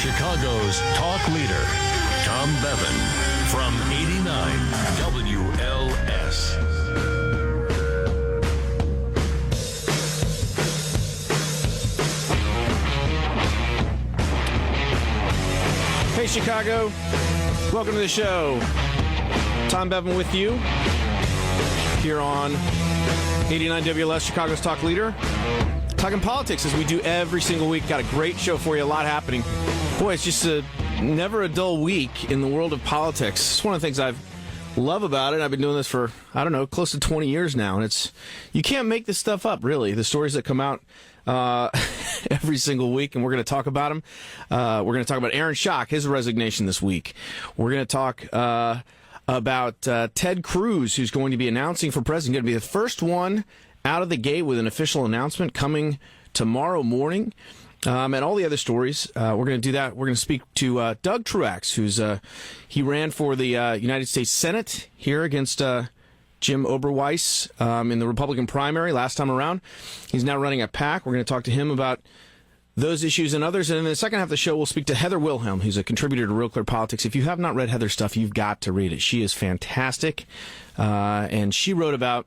Chicago's talk leader, Tom Bevan, from 89 WLS. Hey, Chicago. Welcome to the show. Tom Bevan with you here on 89 WLS, Chicago's talk leader. Talking politics as we do every single week. Got a great show for you, a lot happening. Boy, it's just never a dull week in the world of politics. It's one of the things I love about it. I've been doing this for, close to 20 years now. And you can't make this stuff up, really. The stories that come out every single week, and we're going to talk about them. We're going to talk about Aaron Schock, his resignation this week. We're going to talk about Ted Cruz, who's going to be announcing for president. Going to be the first one out of the gate with an official announcement coming tomorrow morning. And all the other stories, we're going to do that. We're going to speak to Doug Truax, he ran for the United States Senate here against Jim Oberweis in the Republican primary last time around. He's now running a PAC. We're going to talk to him about those issues and others. And in the second half of the show, we'll speak to Heather Wilhelm, who's a contributor to Real Clear Politics. If you have not read Heather's stuff, you've got to read it. She is fantastic. And she wrote about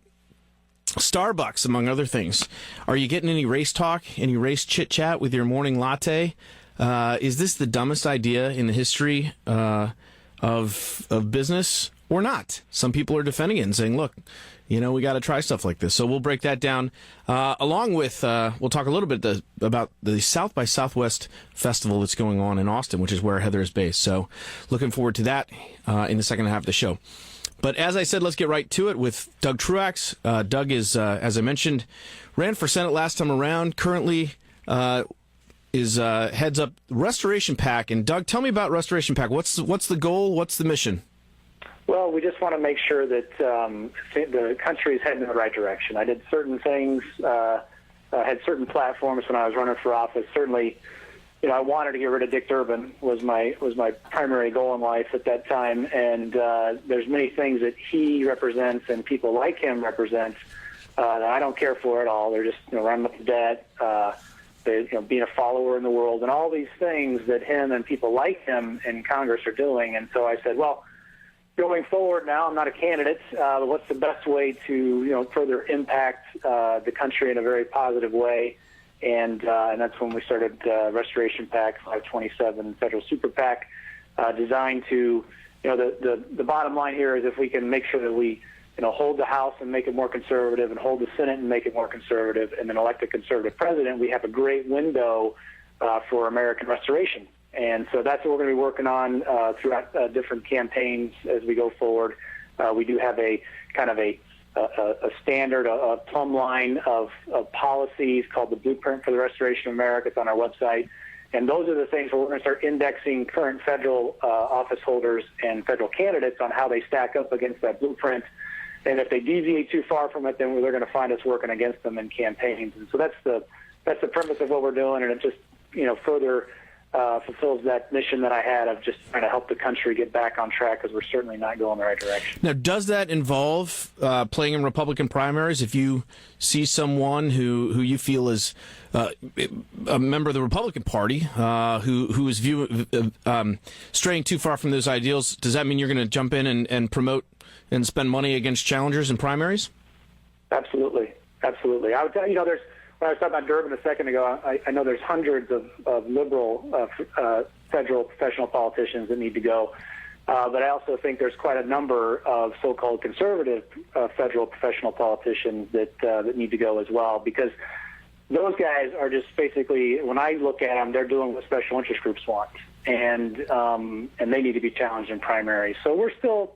Starbucks, among other things. Are you getting any race talk, any race chit-chat with your morning latte? Is this the dumbest idea in the history of business or not? Some people are defending it and saying, look, we got to try stuff like this. So we'll break that down, along with, we'll talk a little bit about the South by Southwest festival that's going on in Austin, which is where Heather is based. So looking forward to that in the second half of the show. But as I said, let's get right to it with Doug Truax. Doug is, as I mentioned, ran for Senate last time around, currently is heads up Restoration PAC. And Doug, tell me about Restoration PAC. What's the goal? What's the mission? Well, we just want to make sure that the country is heading in the right direction. I did certain things, had certain platforms when I was running for office. Certainly, I wanted to get rid of Dick Durbin was my primary goal in life at that time. And there's many things that he represents and people like him represent that I don't care for at all. They're just running up the debt, being a follower in the world, and all these things that him and people like him in Congress are doing. And so I said, well, going forward now, I'm not a candidate. What's the best way to further impact the country in a very positive way? And that's when we started Restoration PAC 527 Federal Super PAC, designed to, the bottom line here is if we can make sure that we, hold the House and make it more conservative and hold the Senate and make it more conservative and then elect a conservative president, we have a great window for American restoration. And so that's what we're going to be working on throughout different campaigns as we go forward. We do have a kind of a standard, a plumb line of policies called the Blueprint for the Restoration of America. It's on our website. And those are the things where we're going to start indexing current federal office holders and federal candidates on how they stack up against that blueprint. And if they deviate too far from it, then they're going to find us working against them in campaigns. And so that's the premise of what we're doing, and it just further fulfills that mission that I had of just trying to help the country get back on track, because we're certainly not going the right direction. Now, does that involve playing in Republican primaries? If you see someone who you feel is a member of the Republican Party who is straying too far from those ideals, does that mean you're going to jump in and promote and spend money against challengers in primaries? Absolutely. I would tell there's. When I was talking about Durbin a second ago, I know there's hundreds of liberal federal professional politicians that need to go. But I also think there's quite a number of so-called conservative federal professional politicians that need to go as well, because those guys are just basically, when I look at them, they're doing what special interest groups want, and they need to be challenged in primaries. So we're still,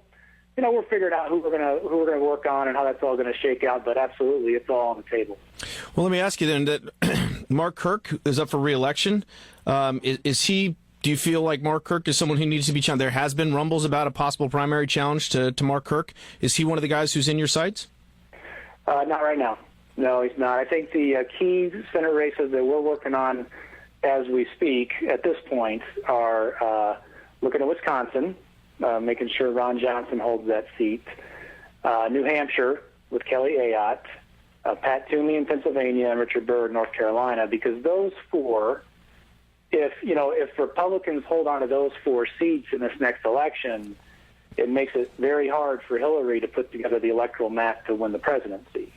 we're figuring out who we're gonna work on and how that's all going to shake out. But absolutely, it's all on the table. Well, let me ask you then that Mark Kirk is up for re-election. Is he? Do you feel like Mark Kirk is someone who needs to be challenged? There has been rumbles about a possible primary challenge to Mark Kirk. Is he one of the guys who's in your sights? Not right now. No, he's not. I think the key Senate races that we're working on as we speak at this point are looking at Wisconsin, making sure Ron Johnson holds that seat, New Hampshire with Kelly Ayotte, Pat Toomey in Pennsylvania, and Richard Byrd in North Carolina, because those four if Republicans hold on to those 4 seats in this next election, it makes it very hard for Hillary to put together the electoral map to win the presidency.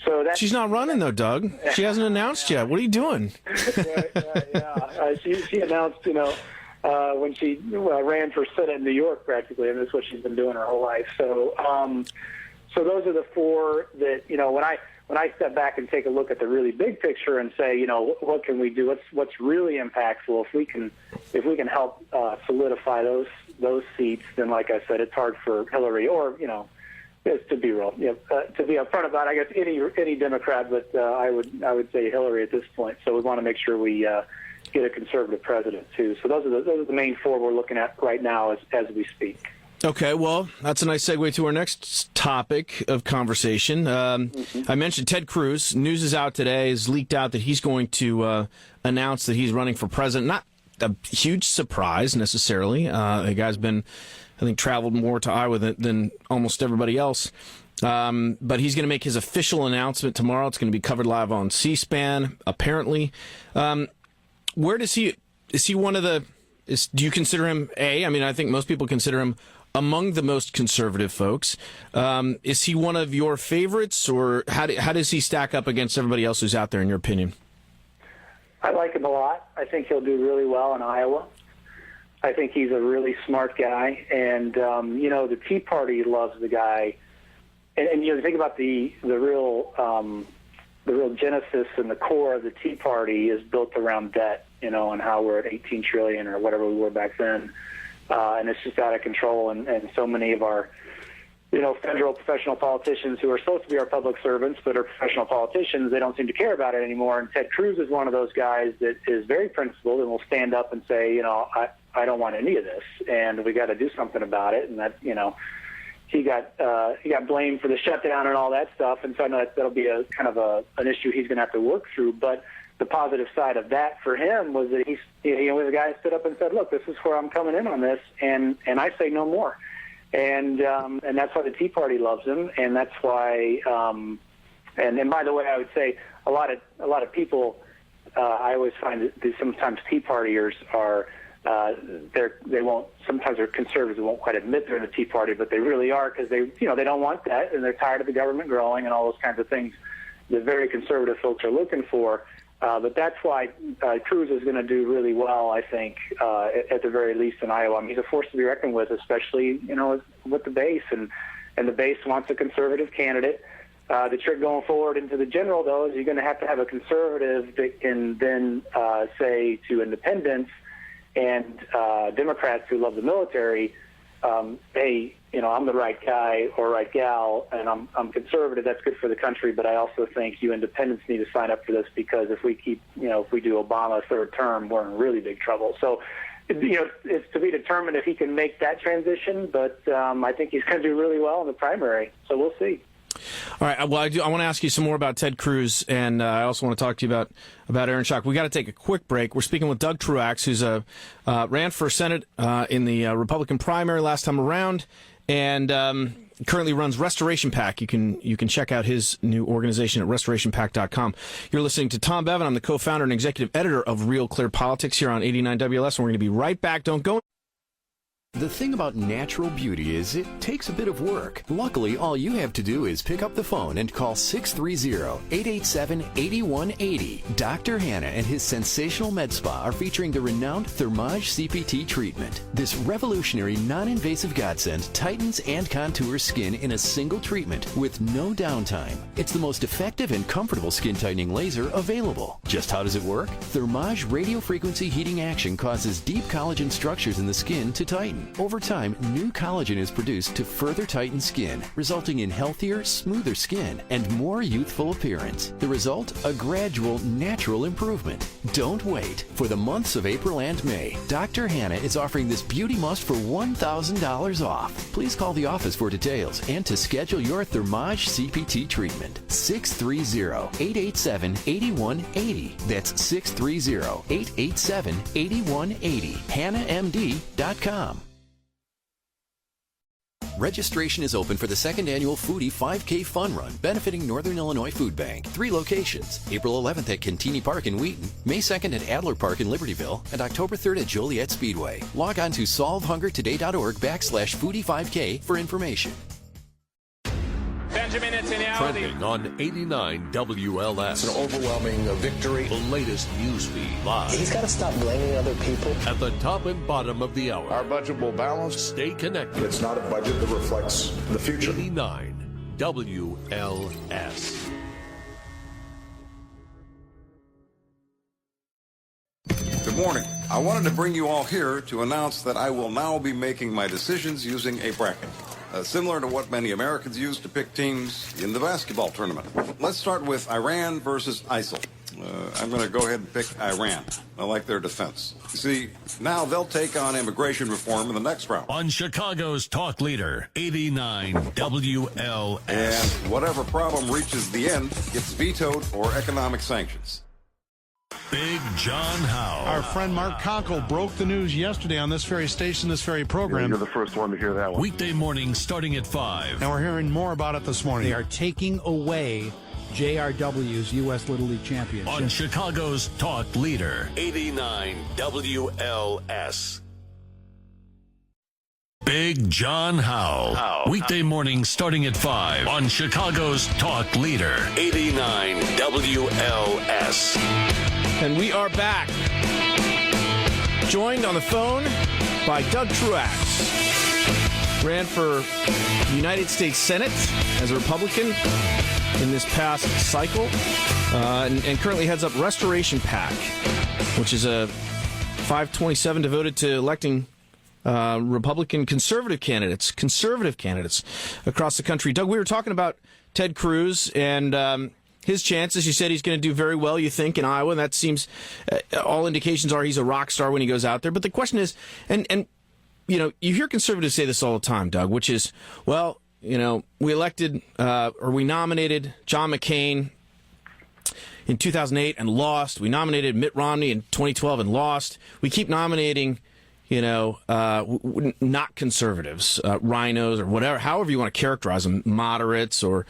So she's not running, though, Doug. She hasn't announced yet. What are you doing? She announced, when she ran for Senate in New York, practically, and that's what she's been doing her whole life. So, so those are the 4 that, when I step back and take a look at the really big picture and say, what can we do? What's really impactful? If we can help solidify those seats, then, like I said, it's hard for Hillary or to be real, to be upfront about, I guess, any Democrat, but I would say Hillary at this point. So we want to make sure we get a conservative president too. So those are the main 4 we're looking at right now as we speak. Okay, well, that's a nice segue to our next topic of conversation. I mentioned Ted Cruz. News is out today, is leaked out that he's going to announce that he's running for president. Not a huge surprise, necessarily. The guy's been, I think, traveled more to Iowa than almost everybody else. But he's going to make his official announcement tomorrow. It's going to be covered live on C-SPAN, apparently. Where does he, is he one of the, do you consider him, I think most people consider him among the most conservative folks. Is he one of your favorites, or how does he stack up against everybody else who's out there, in your opinion? I like him a lot. I think he'll do really well in Iowa. I think he's a really smart guy, and the Tea Party loves the guy. And think about the real genesis and the core of the Tea Party is built around debt, and how we're at $18 trillion or whatever we were back then, and it's just out of control. And so many of our federal professional politicians who are supposed to be our public servants but are professional politicians, they don't seem to care about it anymore. And Ted Cruz is one of those guys that is very principled and will stand up and say, I don't want any of this, and we got to do something about it. And that, he got blamed for the shutdown and all that stuff. And so I know that'll be a kind of an issue he's going to have to work through. But the positive side of that for him was that he was a guy who stood up and said, look, this is where I'm coming in on this, and I say no more. And that's why the Tea Party loves him, and that's why. And by the way, I would say a lot of people. I always find that sometimes Tea Partiers are sometimes they're conservatives who won't quite admit they're in the Tea Party, but they really are, because they don't want that, and they're tired of the government growing and all those kinds of things that very conservative folks are looking for. But that's why Cruz is going to do really well, I think, at the very least in Iowa. He's a force to be reckoned with, especially, with the base. And the base wants a conservative candidate. The trick going forward into the general, though, is you're going to have a conservative that can then say to independents and Democrats who love the military, hey, I'm the right guy or right gal, and I'm conservative. That's good for the country, but I also think you independents need to sign up for this, because if we do Obama a third term, we're in really big trouble. So, it's to be determined if he can make that transition, but I think he's going to do really well in the primary. So we'll see. All right. Well, I want to ask you some more about Ted Cruz, and I also want to talk to you about Aaron Schock. We got to take a quick break. We're speaking with Doug Truax, who's ran for Senate in the Republican primary last time around, and currently runs Restoration PAC. You can check out his new organization at restorationpac.com. You're listening to Tom Bevan. I'm the co-founder and executive editor of Real Clear Politics here on 89 WLS, and we're going to be right back. Don't go. The thing about natural beauty is it takes a bit of work. Luckily, all you have to do is pick up the phone and call 630-887-8180. Dr. Hannah and his sensational med spa are featuring the renowned Thermage CPT treatment. This revolutionary non-invasive godsend tightens and contours skin in a single treatment with no downtime. It's the most effective and comfortable skin tightening laser available. Just how does it work? Thermage radiofrequency heating action causes deep collagen structures in the skin to tighten. Over time, new collagen is produced to further tighten skin, resulting in healthier, smoother skin and more youthful appearance. The result? A gradual, natural improvement. Don't wait. For the months of April and May, Dr. Hannah is offering this beauty must for $1,000 off. Please call the office for details and to schedule your Thermage CPT treatment. 630-887-8180. That's 630-887-8180. HannahMD.com. Registration is open for the second annual Foodie 5K Fun Run, benefiting Northern Illinois Food Bank. 3 locations: April 11th at Cantini Park in Wheaton, May 2nd at Adler Park in Libertyville, and October 3rd at Joliet Speedway. Log on to solvehungertoday.org/Foodie5K for information. Benjamin, it's in Trending on 89 WLS. It's an overwhelming victory. The latest news feed live. He's got to stop blaming other people. At the top and bottom of the hour. Our budget will balance. Stay connected. It's not a budget that reflects the future. 89 WLS. Good morning. I wanted to bring you all here to announce that I will now be making my decisions using a bracket. Similar to what many Americans use to pick teams in the basketball tournament. Let's start with Iran versus ISIL. I'm going to go ahead and pick Iran. I like their defense. You see, now they'll take on immigration reform in the next round. On Chicago's talk leader, 89 WLS. And whatever problem reaches the end gets vetoed or economic sanctions. Big John Howe. Our friend Mark Conkle broke the news yesterday on this very station, this very program. You're the first one to hear that one. Weekday morning starting at 5. And we're hearing more about it this morning. They are taking away JRW's U.S. Little League Championship. On Chicago's talk leader, 89 WLS. Big John Howe. Weekday morning starting at 5 on Chicago's talk leader, 89 WLS. And we are back. Joined on the phone by Doug Truax. Ran for United States Senate as a Republican in this past cycle. And currently heads up Restoration PAC, which is a 527 devoted to electing Republican conservative candidates across the country. Doug, we were talking about Ted Cruz and his chances. You said he's going to do very well, you think, in Iowa. And that seems, all indications are he's a rock star when he goes out there. But the question is, and you know, you hear conservatives say this all the time, Doug, which is, well, you know, we elected or we nominated John McCain in 2008 and lost. We nominated Mitt Romney in 2012 and lost. We keep nominating, you know, not conservatives, rhinos or whatever, however you want to characterize them, moderates or,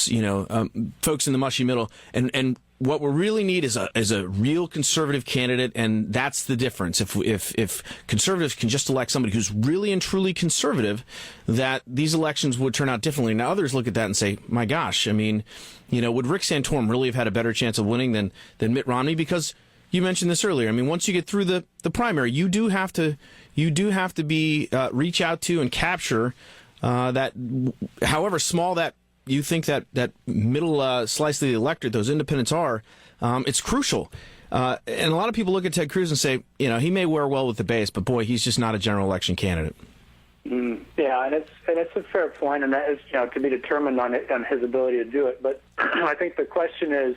you know, folks in the mushy middle. And what we really need is a real conservative candidate, and that's the difference. If conservatives can just elect somebody who's really and truly conservative, that these elections would turn out differently. Now others look at that and say, my gosh, I mean, you know, would Rick Santorum really have had a better chance of winning than Mitt Romney? Because you mentioned this earlier. I mean, once you get through the primary, you do have to be reach out to and capture that, however small that you think that middle slice of the electorate, those independents are. It's crucial. And a lot of people look at Ted Cruz and say, you know, he may wear well with the base, but boy, he's just not a general election candidate. Yeah, and it's a fair point, and that is, you know, to be determined on his ability to do it. But I think the question is,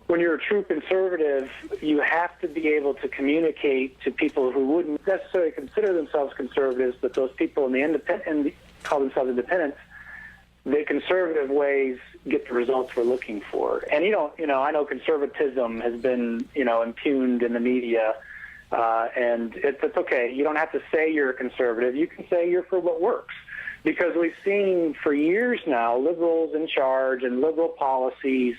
when you're a true conservative, you have to be able to communicate to people who wouldn't necessarily consider themselves conservatives, but those people in the call themselves independents. The conservative ways get the results we're looking for. And I know conservatism has been, you know, impugned in the media, and it's okay. You don't have to say you're a conservative. You can say you're for what works. Because we've seen for years now liberals in charge and liberal policies,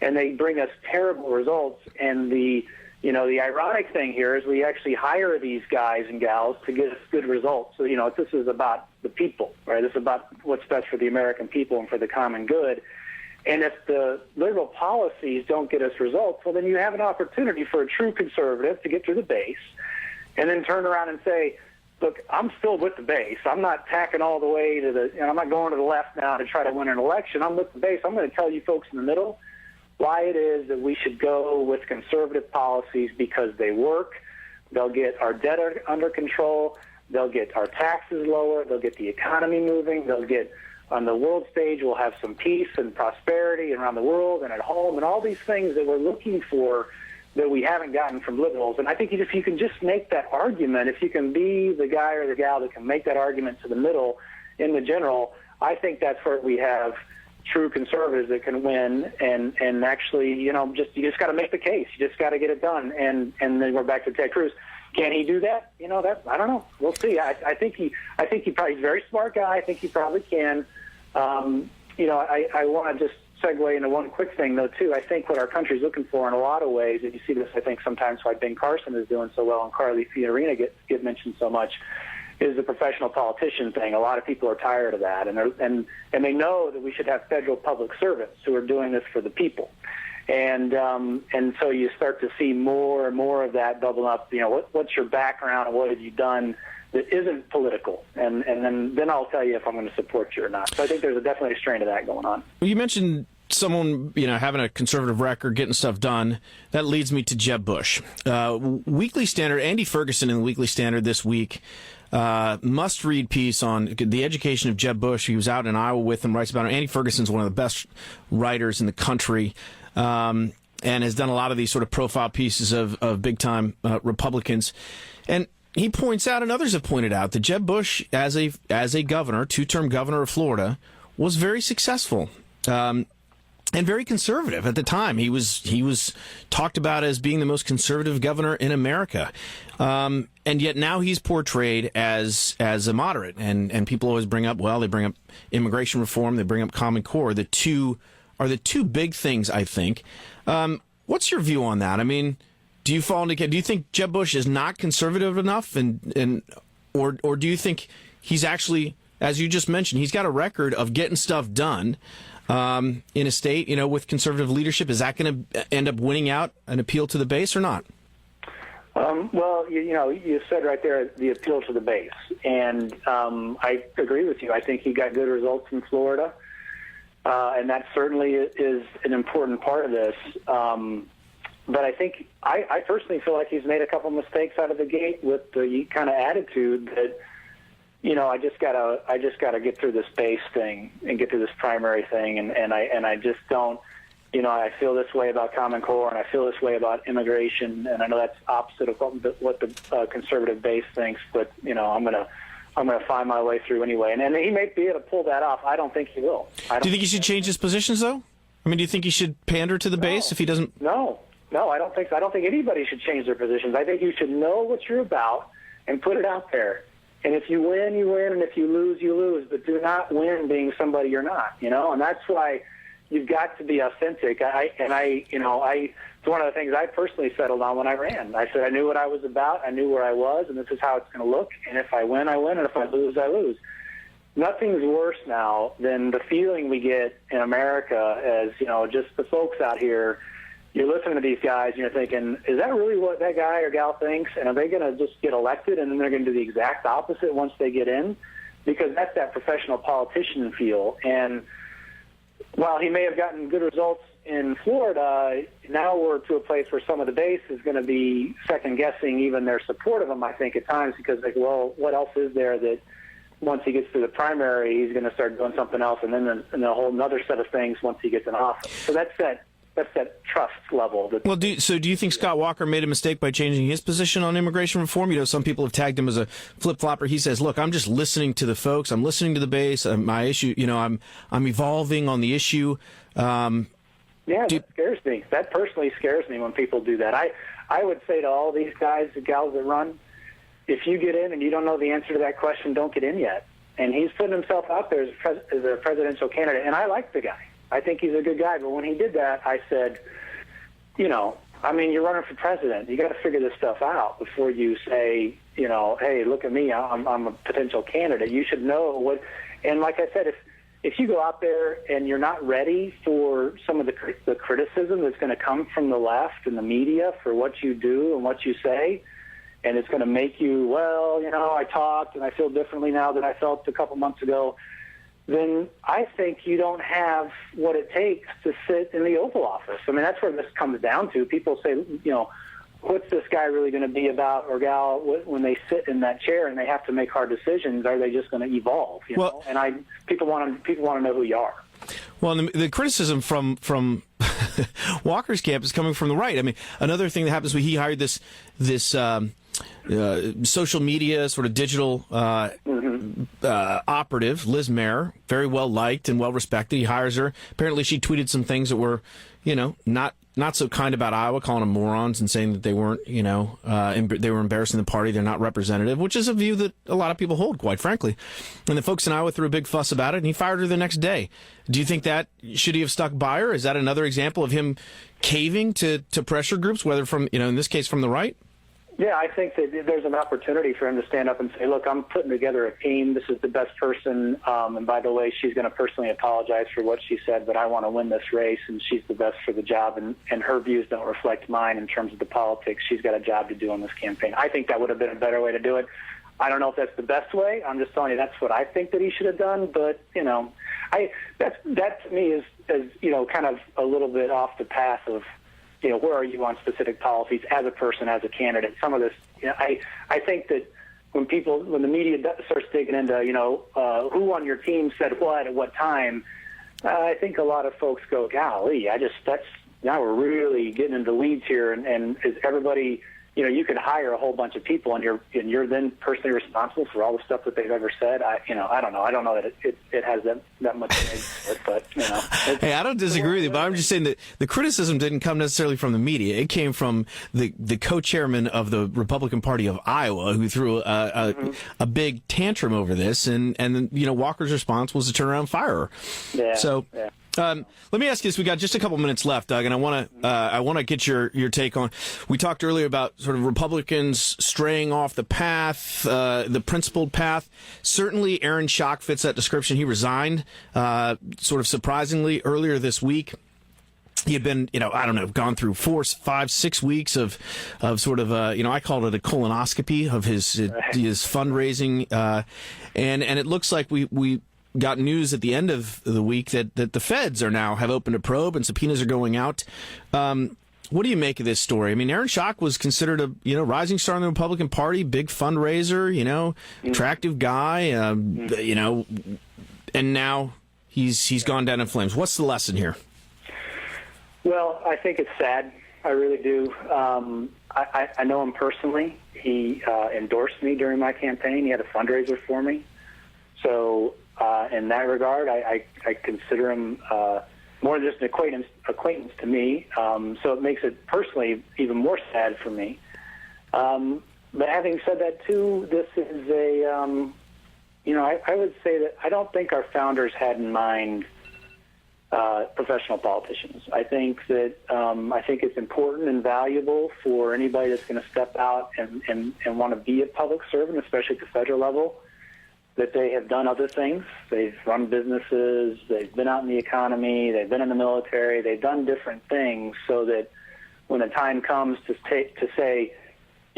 and they bring us terrible results. And the ironic thing here is we actually hire these guys and gals to get us good results. So, you know, this is about the people, right? This is about what's best for the American people and for the common good. And if the liberal policies don't get us results, well, then you have an opportunity for a true conservative to get through the base and then turn around and say, look, I'm still with the base. I'm not tacking all the way to I'm not going to the left now to try to win an election. I'm with the base. I'm going to tell you folks in the middle why it is that we should go with conservative policies, because they work. They'll get our debt under control. They'll get our taxes lower. They'll get the economy moving. They'll get on the world stage, we'll have some peace and prosperity around the world and at home and all these things that we're looking for that we haven't gotten from liberals. And I think if you can just make that argument, if you can be the guy or the gal that can make that argument to the middle in the general, I think that's where we have true conservatives that can win and actually, you just got to make the case. You just got to get it done. And then we're back to Ted Cruz. Can he do that? I don't know. We'll see. I think he's a very smart guy. I think he probably can. I want to just segue into one quick thing, though, too. I think what our country's looking for in a lot of ways, and you see this, I think, sometimes why Ben Carson is doing so well and Carly Fiorina get mentioned so much, is the professional politician thing. A lot of people are tired of that, and they know that we should have federal public servants who are doing this for the people. And so you start to see more and more of that bubble up. What's your background and what have you done that isn't political? And then I'll tell you if I'm going to support you or not. So I think there's definitely a strain of that going on. Well, you mentioned someone, having a conservative record, getting stuff done. That leads me to Jeb Bush. Weekly Standard, Andy Ferguson in the Weekly Standard this week, must-read piece on the education of Jeb Bush. He was out in Iowa with him, writes about him. Andy Ferguson's one of the best writers in the country, and has done a lot of these sort of profile pieces of big-time Republicans. And he points out, and others have pointed out, that Jeb Bush, as a governor, two-term governor of Florida, was very successful. And very conservative at the time. He was talked about as being the most conservative governor in America, and yet now he's portrayed as a moderate. And people always bring up immigration reform, they bring up Common Core. The two big things, I think. What's your view on that? I mean, do you think Jeb Bush is not conservative enough, or do you think he's actually, as you just mentioned, he's got a record of getting stuff done? In a state, with conservative leadership, is that going to end up winning out an appeal to the base or not? Well, you said right there the appeal to the base, and I agree with you. I think he got good results in Florida, and that certainly is an important part of this. But I think I personally feel like he's made a couple mistakes out of the gate with the kind of attitude that, I just gotta get through this base thing and get through this primary thing, and I just don't, I feel this way about Common Core, and I feel this way about immigration, and I know that's opposite of what the conservative base thinks, but I'm gonna find my way through anyway, and he may be able to pull that off. I don't think he will. Do you think he should change his positions, though? I mean, do you think he should pander to the base if he doesn't? No, I don't think so. I don't think anybody should change their positions. I think you should know what you're about and put it out there. And if you win, you win, and if you lose, you lose. But do not win being somebody you're not, And that's why you've got to be authentic. It's one of the things I personally settled on when I ran. I said I knew what I was about, I knew where I was, and this is how it's going to look. And if I win, I win, and if I lose, I lose. Nothing's worse now than the feeling we get in America as, just the folks out here. You're listening to these guys and you're thinking, is that really what that guy or gal thinks? And are they going to just get elected and then they're going to do the exact opposite once they get in? Because that's that professional politician feel. And while he may have gotten good results in Florida, now we're to a place where some of the base is going to be second-guessing even their support of him, I think, at times, because what else is there that once he gets to the primary, he's going to start doing something else, and then a whole other set of things once he gets in office. So that's that trust level. Well, do you think Scott Walker made a mistake by changing his position on immigration reform? Some people have tagged him as a flip-flopper. He says, look, I'm just listening to the folks. I'm listening to the base. My issue, I'm evolving on the issue. That scares me. That personally scares me when people do that. I would say to all these guys and gals that run, if you get in and you don't know the answer to that question, don't get in yet. And he's putting himself out there as a presidential candidate, and I like the guy. I think he's a good guy, but when he did that, I said, you're running for president. You got to figure this stuff out before you say, hey, look at me, I'm a potential candidate. You should know what. And like I said, if you go out there and you're not ready for some of the criticism that's going to come from the left and the media for what you do and what you say, and it's going to make you, I talked and I feel differently now than I felt a couple months ago, then I think you don't have what it takes to sit in the Oval Office. I mean, that's where this comes down to. People say, what's this guy really going to be about, or gal, when they sit in that chair and they have to make hard decisions? Are they just going to evolve? And people want to know who you are. Well, the criticism from Walker's camp is coming from the right. I mean, another thing that happens when he hired this social media, sort of digital operative, Liz Mayer, very well liked and well respected. He hires her. Apparently, she tweeted some things that were, not so kind about Iowa, calling them morons and saying that they weren't, they were embarrassing the party. They're not representative, which is a view that a lot of people hold, quite frankly. And the folks in Iowa threw a big fuss about it, and he fired her the next day. Do you think should he have stuck by her? Is that another example of him caving to pressure groups, whether from, in this case, from the right? Yeah, I think that there's an opportunity for him to stand up and say, look, I'm putting together a team. This is the best person. And by the way, she's going to personally apologize for what she said, but I want to win this race, and she's the best for the job. And her views don't reflect mine in terms of the politics. She's got a job to do on this campaign. I think that would have been a better way to do it. I don't know if that's the best way. I'm just telling you that's what I think that he should have done. But, that to me is kind of a little bit off the path of, where are you on specific policies as a person, as a candidate? Some of this, I think that when the media starts digging into, who on your team said what at what time, I think a lot of folks go, golly, now we're really getting into the weeds here. And is everybody, you could hire a whole bunch of people and you're then personally responsible for all the stuff that they've ever said. I don't know. I don't know that it has that much to it, but Hey, I don't disagree with you, but I'm just saying that the criticism didn't come necessarily from the media. It came from the co-chairman of the Republican Party of Iowa, who threw a big tantrum over this, and Walker's response was to turn around and fire her. Yeah. So. Yeah. Let me ask you this. We got just a couple minutes left, Doug, and I want to get your take on. We talked earlier about sort of Republicans straying off the path, the principled path. Certainly, Aaron Schock fits that description. He resigned, sort of surprisingly, earlier this week. He had been, gone through 4, 5, 6 weeks of sort of, I called it a colonoscopy of his fundraising, and it looks like we got news at the end of the week that the feds have opened a probe and subpoenas are going out. What do you make of this story? I mean, Aaron Schock was considered a rising star in the Republican Party, big fundraiser, attractive guy, and now he's gone down in flames. What's the lesson here? Well, I think it's sad. I really do. I know him personally. He endorsed me during my campaign. He had a fundraiser for me. So in that regard, I consider him more than just an acquaintance to me. So it makes it personally even more sad for me. But having said that, too, this is I would say that I don't think our founders had in mind professional politicians. I think that it's important and valuable for anybody that's going to step out and want to be a public servant, especially at the federal level, that they have done other things. They've run businesses, they've been out in the economy, they've been in the military, they've done different things so that when the time comes to say,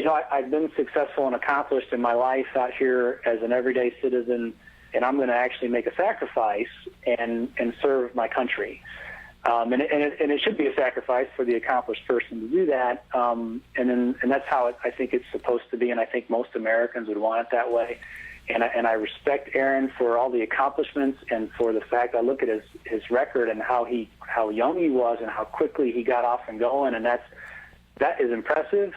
I've been successful and accomplished in my life out here as an everyday citizen, and I'm going to actually make a sacrifice and serve my country. And it should be a sacrifice for the accomplished person to do that. And that's how I think it's supposed to be, and I think most Americans would want it that way. And I respect Aaron for all the accomplishments and for the fact I look at his record and how young he was and how quickly he got off and going, and that is impressive.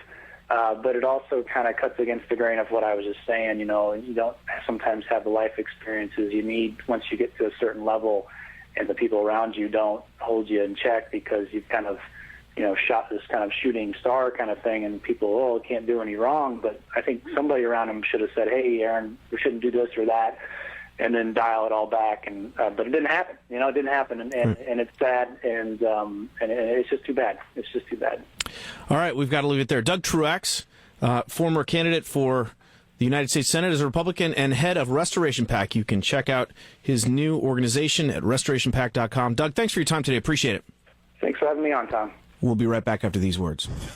But it also kind of cuts against the grain of what I was just saying. You don't sometimes have the life experiences you need once you get to a certain level, and the people around you don't hold you in check because you've kind of shot this kind of shooting star kind of thing, and people, can't do any wrong. But I think somebody around him should have said, hey, Aaron, we shouldn't do this or that, and then dial it all back. And but it didn't happen. It didn't happen, and it's sad, and it's just too bad. It's just too bad. All right, we've got to leave it there. Doug Truax, former candidate for the United States Senate as a Republican and head of Restoration PAC. You can check out his new organization at restorationpac.com. Doug, thanks for your time today. Appreciate it. Thanks for having me on, Tom. We'll be right back after these words.